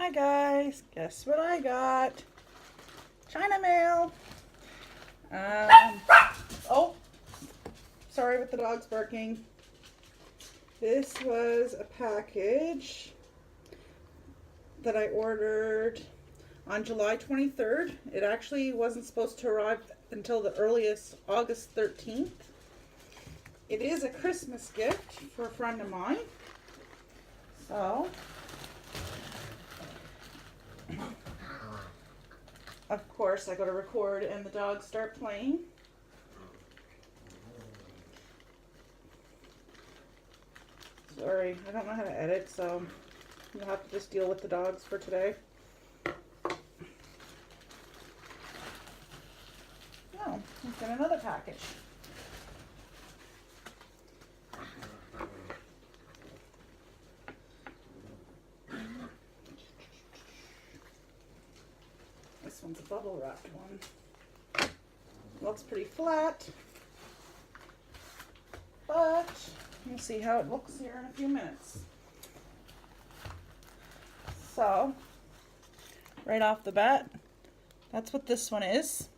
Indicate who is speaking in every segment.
Speaker 1: Hi guys, guess what I got? China mail. Oh, sorry with the dogs barking. This was a package that I ordered on July 23rd. It actually wasn't supposed to arrive until the earliest, August 13th. It is a Christmas gift for a friend of mine. So, of course, I go to record and the dogs start playing. Sorry, I don't know how to edit, so you'll have to just deal with the dogs for today. Oh, let's get another package. This one's a bubble wrapped one. Looks pretty flat, but we'll see how it looks here in a few minutes. So, right off the bat, that's what this one is.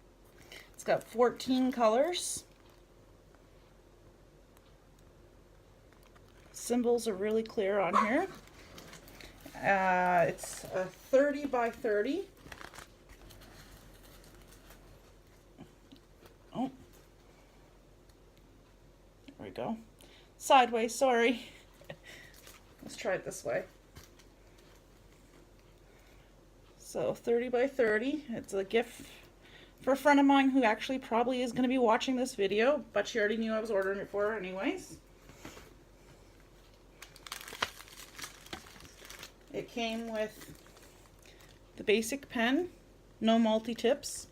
Speaker 1: It's got 14 colors. Symbols are really clear on here. It's a 30 by 30. Oh, there we go. Sideways, sorry. Let's try it this way. So 30 by 30. It's a gift for a friend of mine who actually probably is going to be watching this video, but she already knew I was ordering it for her anyways. It came with the basic pen, no multi-tips,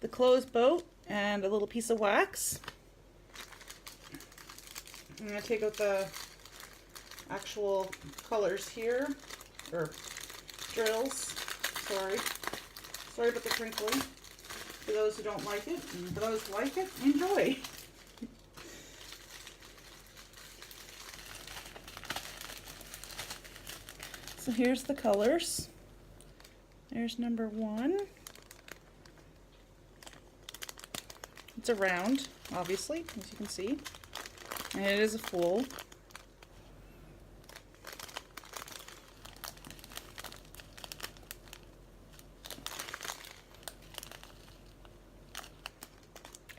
Speaker 1: the closed boat, and a little piece of wax. I'm going to take out the actual colors here, or drills. Sorry about the crinkling. For those who don't like it, and for those who like it, enjoy. So here's the colors. There's number 1. It's a round, obviously, as you can see. And it is a full.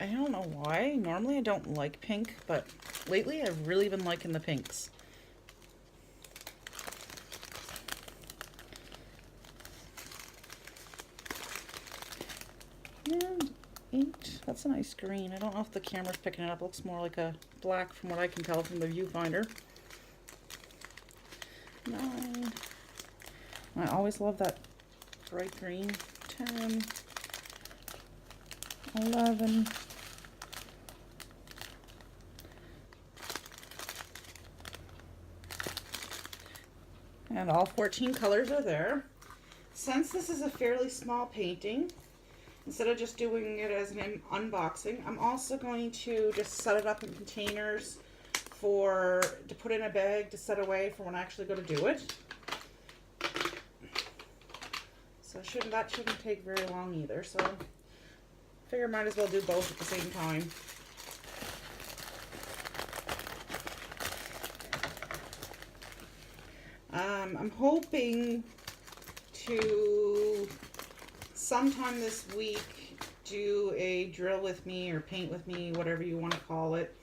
Speaker 1: I don't know why. Normally I don't like pink, but lately I've really been liking the pinks. And 8. That's a nice green. I don't know if the camera's picking it up. It looks more like a black from what I can tell from the viewfinder. 9. I always love that bright green. 10. 11. And all 14 colors are there. Since this is a fairly small painting, instead of just doing it as an unboxing, I'm also going to just set it up in containers to put in a bag to set away for when I actually go to do it. So that shouldn't take very long either. So I figure I might as well do both at the same time. I'm hoping to sometime this week do a drill with me or paint with me, whatever you want to call it.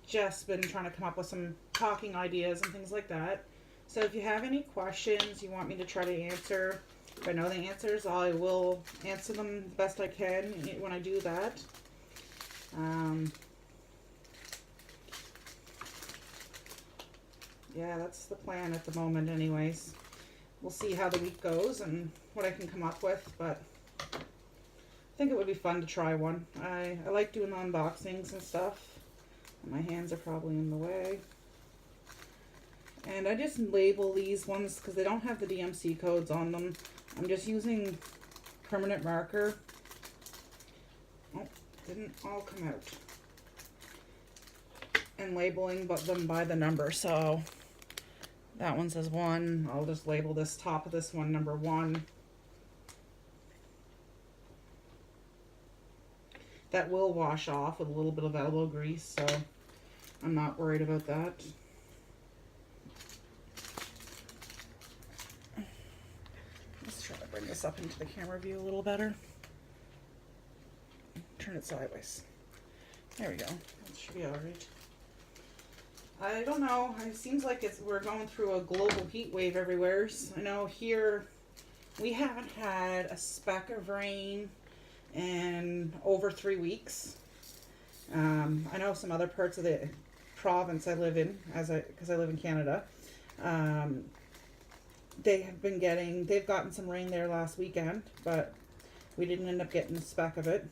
Speaker 1: Just been trying to come up with some talking ideas and things like that. So if you have any questions you want me to try to answer, if I know the answers, I will answer them the best I can when I do that. Yeah, that's the plan at the moment anyways. We'll see how the week goes and what I can come up with, but I think it would be fun to try one. I like doing the unboxings and stuff. My hands are probably in the way. And I just label these ones because they don't have the DMC codes on them. I'm just using permanent marker. Oh, didn't all come out. And labeling them by the number. So That one says 1. I'll just label this top of this one number 1. That will wash off with a little bit of elbow grease, so I'm not worried about that. Let's try to bring this up into the camera view a little better. Turn it sideways. There we go. That should be alright. I don't know. It seems like we're going through a global heat wave everywhere. I know here we haven't had a speck of rain in over 3 weeks. I know some other parts of the province I live in, because I live in Canada, they've gotten some rain there last weekend, but we didn't end up getting a speck of it.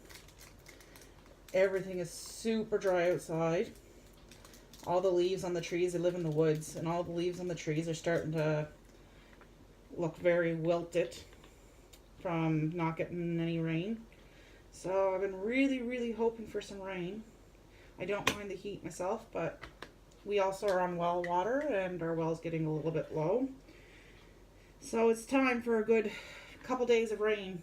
Speaker 1: Everything is super dry outside. All the leaves on the trees, I live in the woods, and all the leaves on the trees are starting to look very wilted from not getting any rain. So I've been really, really hoping for some rain. I don't mind the heat myself, but we also are on well water, and our well's getting a little bit low. So it's time for a good couple days of rain.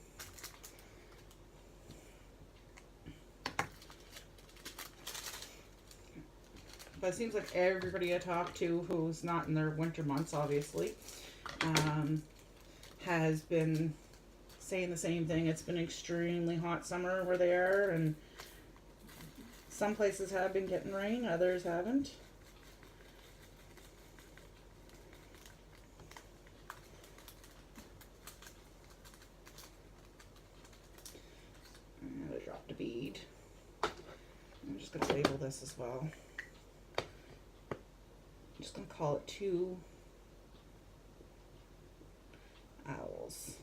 Speaker 1: But it seems like everybody I talk to who's not in their winter months, obviously, has been saying the same thing. It's been an extremely hot summer where they are, and some places have been getting rain, others haven't. And I dropped a bead. I'm just going to label this as well. I'm just going to call it 2 owls.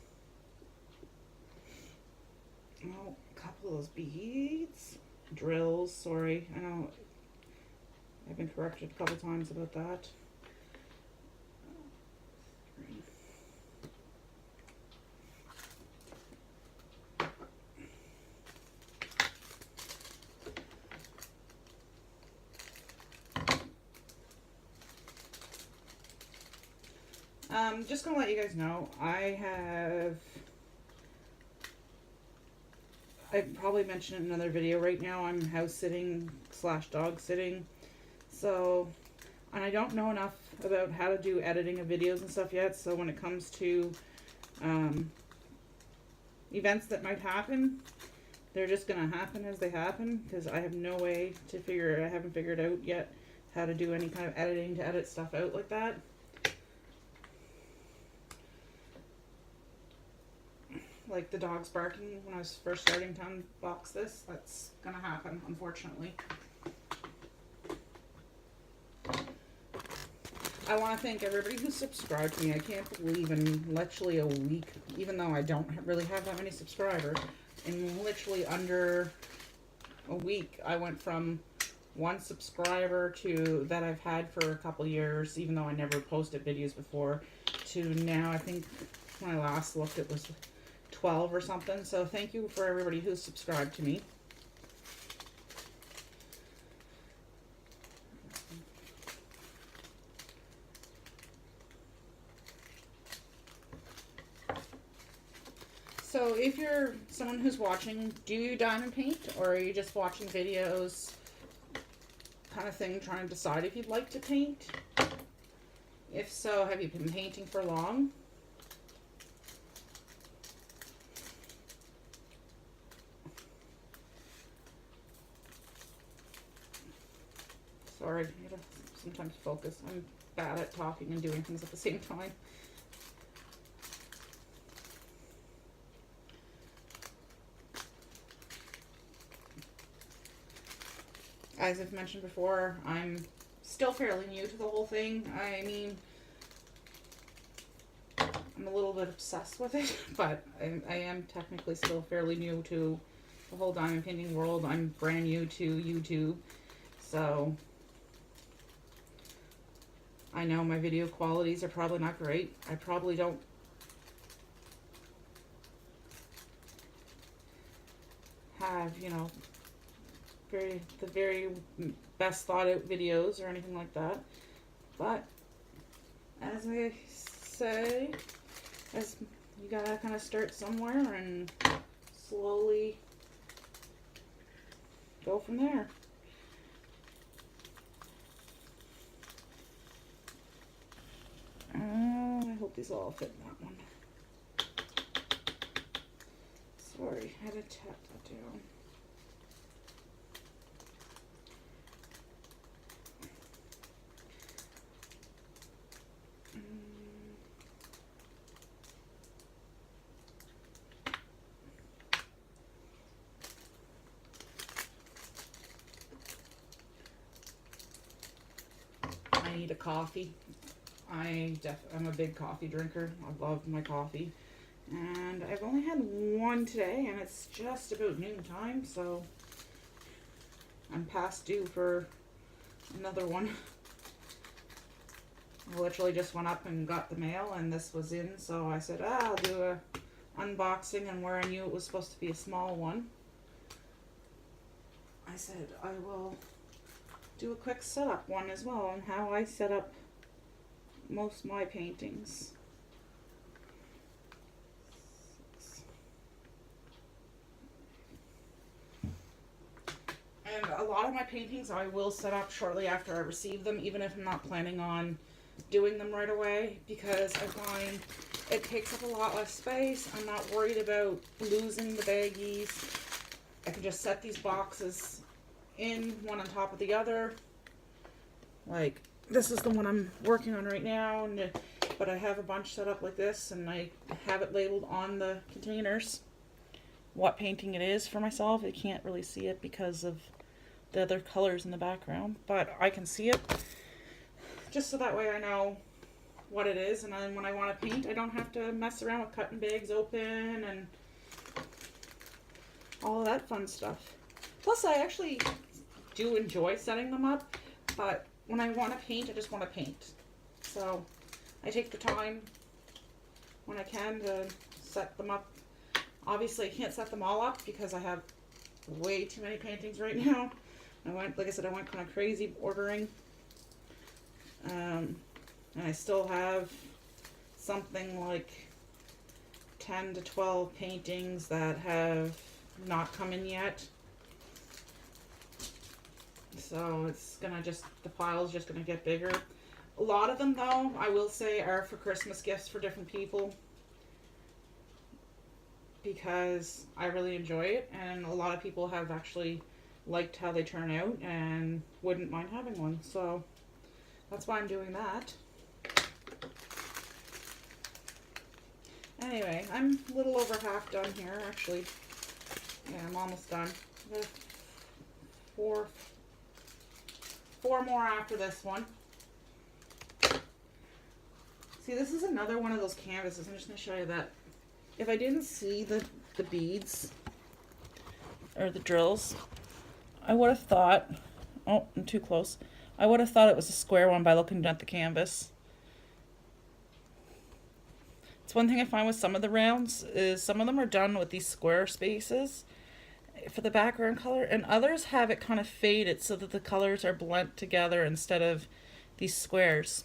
Speaker 1: Oh, a couple of those beads. Drills, sorry. I know I've been corrected a couple times about that. Just gonna let you guys know, I probably mentioned it in another video. Right now I'm house sitting / dog sitting, so, and I don't know enough about how to do editing of videos and stuff yet, so when it comes to events that might happen, they're just gonna happen as they happen, because I have no way to I haven't figured out yet how to do any kind of editing to edit stuff out like that. Like the dogs barking when I was first starting to unbox this, that's gonna happen, unfortunately. I want to thank everybody who subscribed to me. I can't believe in literally a week, even though I don't really have that many subscribers, in literally under a week, I went from 1 subscriber that I've had for a couple years, even though I never posted videos before, to now, I think when I last looked it was 12 or something. So thank you for everybody who's subscribed to me. So if you're someone who's watching, do you diamond paint, or are you just watching videos kind of thing, trying to decide if you'd like to paint? If so, have you been painting for long? Sorry, I gotta sometimes focus. I'm bad at talking and doing things at the same time. As I've mentioned before, I'm still fairly new to the whole thing. I mean, I'm a little bit obsessed with it, but I am technically still fairly new to the whole diamond painting world. I'm brand new to YouTube, so I know my video qualities are probably not great. I probably don't have, you know, the very best thought out videos or anything like that, but as I say, as you gotta kind of start somewhere and slowly go from there. I hope these all fit in that one. Sorry, I had to tap that down. I need a coffee. I'm a big coffee drinker. I love my coffee. And I've only had one today, and it's just about noon time, so I'm past due for another one. I literally just went up and got the mail, and this was in, so I said, I'll do a unboxing, and where I knew it was supposed to be a small one, I said I will do a quick setup one as well on how I set up most of my paintings. And a lot of my paintings I will set up shortly after I receive them, even if I'm not planning on doing them right away, because I find it takes up a lot less space. I'm not worried about losing the baggies. I can just set these boxes in one on top of the other. Like, this is the one I'm working on right now, but I have a bunch set up like this, and I have it labeled on the containers what painting it is for myself. I can't really see it because of the other colors in the background, but I can see it just so that way I know what it is, and then when I want to paint, I don't have to mess around with cutting bags open and all of that fun stuff. Plus, I actually do enjoy setting them up, but when I want to paint, I just want to paint. So I take the time when I can to set them up. Obviously, I can't set them all up because I have way too many paintings right now. Like I said, I went kind of crazy ordering. And I still have something like 10 to 12 paintings that have not come in yet. So it's gonna the pile's just gonna get bigger. A lot of them, though, I will say, are for Christmas gifts for different people, because I really enjoy it, and a lot of people have actually liked how they turn out and wouldn't mind having one. So that's why I'm doing that. Anyway, I'm a little over half done here, actually. Yeah, I'm almost done. There's four more after this one. See, this is another one of those canvases. I'm just going to show you that. If I didn't see the beads or the drills, I would have thought, oh, I'm too close. I would have thought it was a square one by looking at the canvas. It's one thing I find with some of the rounds is some of them are done with these square spaces for the background color, and others have it kind of faded so that the colors are blent together instead of these squares.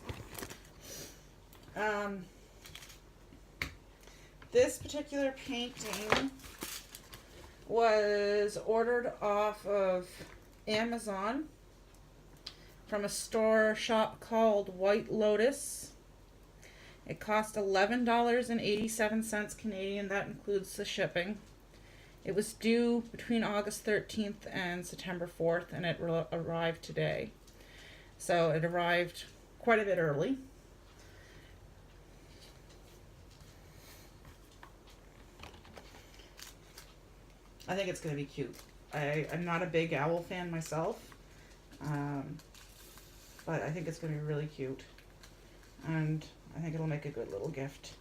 Speaker 1: This particular painting was ordered off of Amazon from a shop called White Lotus. It cost $11.87 Canadian. That includes the shipping. It was due between August 13th and September 4th, and it arrived today. So it arrived quite a bit early. I think it's going to be cute. I'm not a big owl fan myself, but I think it's going to be really cute, and I think it'll make a good little gift.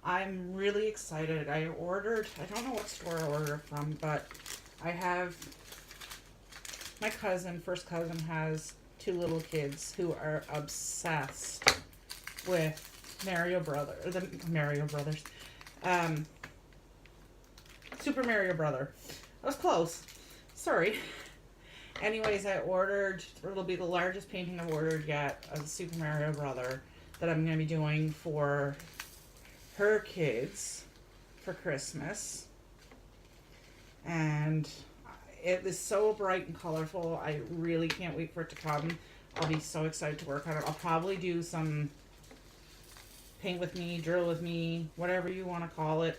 Speaker 1: I'm really excited. I don't know what store I ordered from, but I have, my first cousin has 2 little kids who are obsessed with Super Mario Brother. I was close. Sorry. Anyways, it'll be the largest painting I've ordered yet of the Super Mario Brother that I'm going to be doing for her kids for Christmas. And it is so bright and colorful. I really can't wait for it to come. I'll be so excited to work on it. I'll probably do some paint with me, drill with me, whatever you want to call it,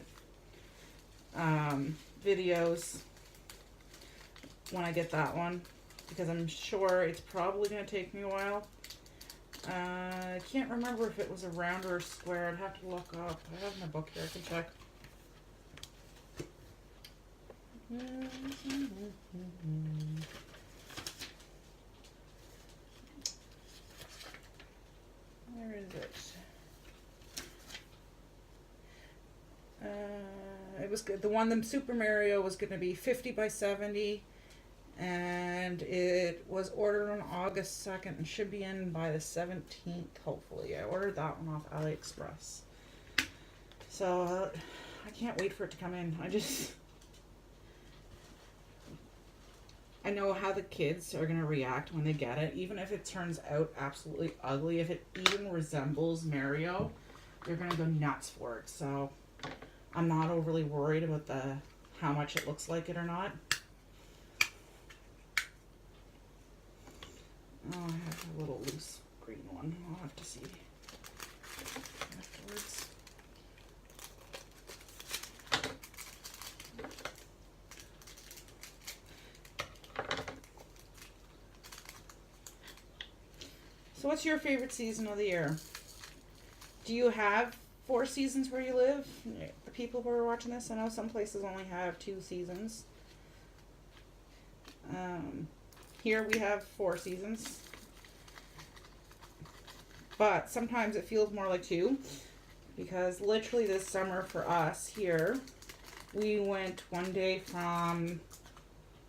Speaker 1: videos when I get that one, because I'm sure it's probably going to take me a while. I can't remember if it was a round or a square. I'd have to look up. I have my book here. I can check. Where is it? It was good. The one, the Super Mario, was going to be 50 by 70. And it was ordered on August 2nd and should be in by the 17th, hopefully. I ordered that one off AliExpress. So I can't wait for it to come in. I know how the kids are going to react when they get it. Even if it turns out absolutely ugly, if it even resembles Mario, they're going to go nuts for it. So I'm not overly worried about how much it looks like it or not. Oh, I have a little loose green one. I'll have to see afterwards. So what's your favorite season of the year? Do you have 4 seasons where you live? The people who are watching this, I know some places only have 2 seasons. Here we have 4 seasons, but sometimes it feels more like 2, because literally this summer for us here, we went one day from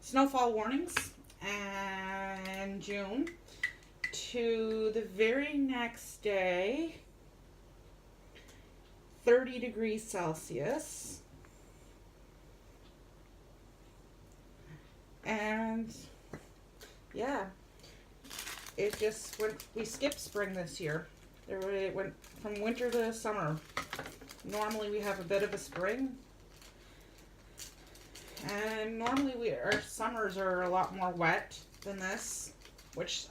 Speaker 1: snowfall warnings and June to the very next day 30 degrees Celsius, and yeah, it just went, we skipped spring this year. It went from winter to summer. Normally we have a bit of a spring, and normally our summers are a lot more wet than this, which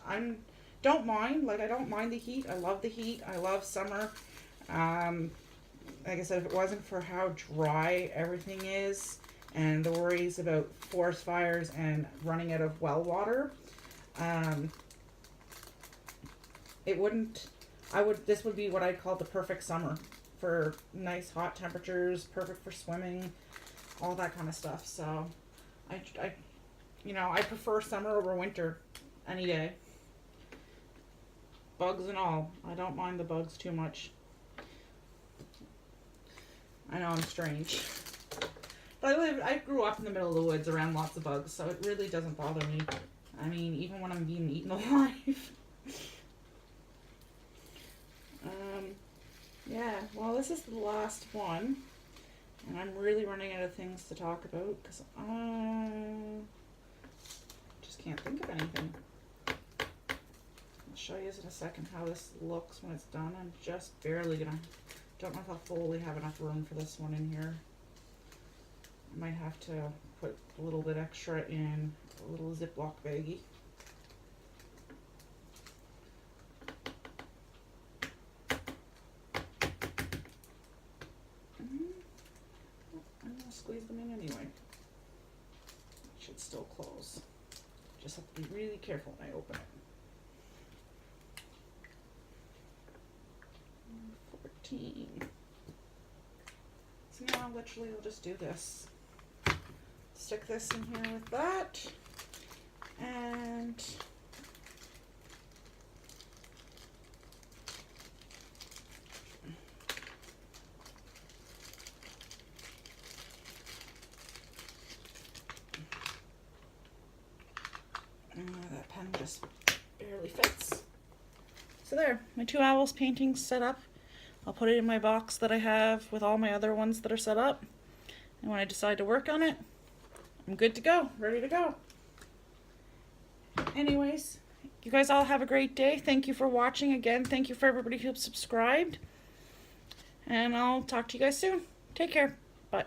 Speaker 1: don't mind. Like, I don't mind the heat. I love the heat. I love summer. Like I said, if it wasn't for how dry everything is and the worries about forest fires and running out of well water, this would be what I'd call the perfect summer for nice hot temperatures, perfect for swimming, all that kind of stuff. So I prefer summer over winter any day. Bugs and all. I don't mind the bugs too much. I know I'm strange. But I grew up in the middle of the woods around lots of bugs, so it really doesn't bother me. I mean, even when I'm being eaten alive. Yeah, well, this is the last one. And I'm really running out of things to talk about, because I just can't think of anything. I'll show you in a second how this looks when it's done. I'm just barely gonna... Don't know if I'll fully have enough room for this one in here. I might have to put a little bit extra in a little Ziploc baggie. I'm going to squeeze them in anyway. It should still close. Just have to be really careful when I open it. 14. So now literally I'll just do this. Stick this in here with that, and that pen just barely fits. So there, my 2 owls painting's set up. I'll put it in my box that I have with all my other ones that are set up. And when I decide to work on it, I'm good to go, ready to go. Anyways, you guys all have a great day. Thank you for watching again. Thank you for everybody who subscribed. And I'll talk to you guys soon. Take care. Bye.